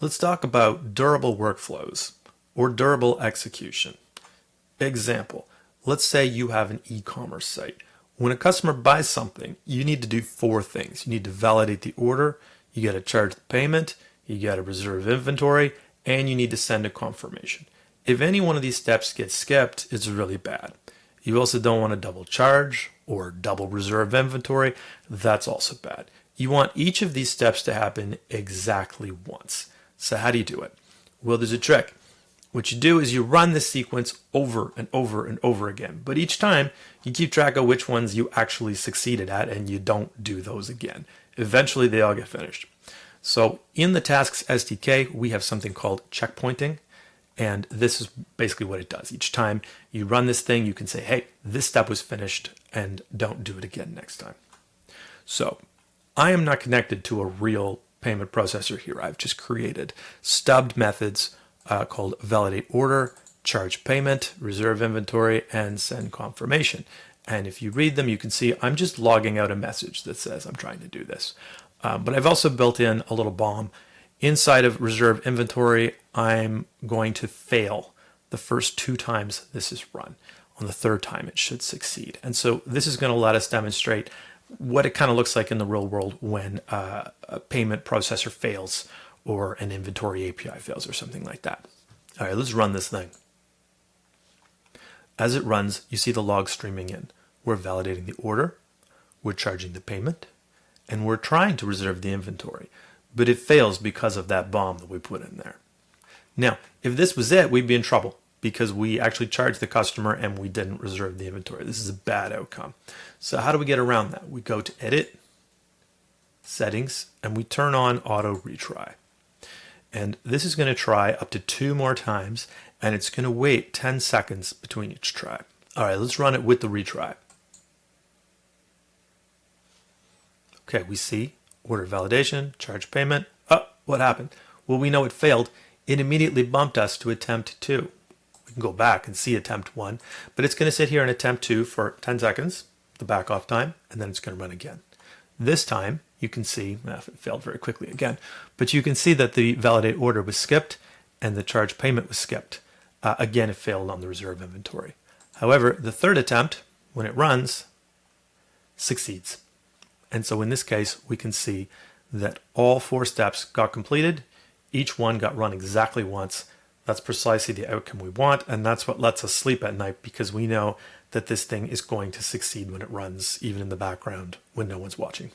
Let's talk about durable workflows or durable execution. Example, let's say you have an e-commerce site. When a customer buys something, you need to do 4 things. You need to validate the order, you got to charge the payment, you got to reserve inventory, and you need to send a confirmation. If any one of these steps gets skipped, it's really bad. You also don't want to double charge or double reserve inventory. That's also bad. You want each of these steps to happen exactly once. So how do you do it? Well, there's a trick. What you do is you run this sequence over and over and over again. But each time you keep track of which ones you actually succeeded at and you don't do those again. Eventually they all get finished. So in the Tasks SDK, we have something called checkpointing. And this is basically what it does. Each time you run this thing, you can say, hey, this step was finished and don't do it again next time. So I am not connected to a real payment processor here. I've just created stubbed methods called validate order, charge payment, reserve inventory, and send confirmation. And if you read them, you can see I'm just logging out a message that says I'm trying to do this. But I've also built in a little bomb. Inside of reserve inventory, I'm going to fail the first 2 times this is run. On the 3rd time, it should succeed. And so this is going to let us demonstrate what it kind of looks like in the real world when a payment processor fails or an inventory API fails or something like that. All right, let's run this thing. As it runs, you see the log streaming in. We're validating the order, we're charging the payment, and we're trying to reserve the inventory. But it fails because of that bomb that we put in there. Now, if this was it, we'd be in trouble because we actually charged the customer and we didn't reserve the inventory. This is a bad outcome. So how do we get around that? We go to Edit, Settings, and we turn on Auto Retry. And this is going to try up to 2 more times, and it's going to wait 10 seconds between each try. All right, let's run it with the retry. Okay, we see order validation, charge payment. Oh, what happened? Well, we know it failed. It immediately bumped us to attempt 2. We can go back and see attempt 1, but it's going to sit here in attempt 2 for 10 seconds, the back off time, and then it's going to run again. This time, you can see, it failed very quickly again, but you can see that the validate order was skipped and the charge payment was skipped. Again, it failed on the reserve inventory. However, the 3rd attempt, when it runs, succeeds. And so in this case, we can see that all 4 steps got completed. Each one got run exactly once. That's precisely the outcome we want, and that's what lets us sleep at night because we know that this thing is going to succeed when it runs, even in the background when no one's watching.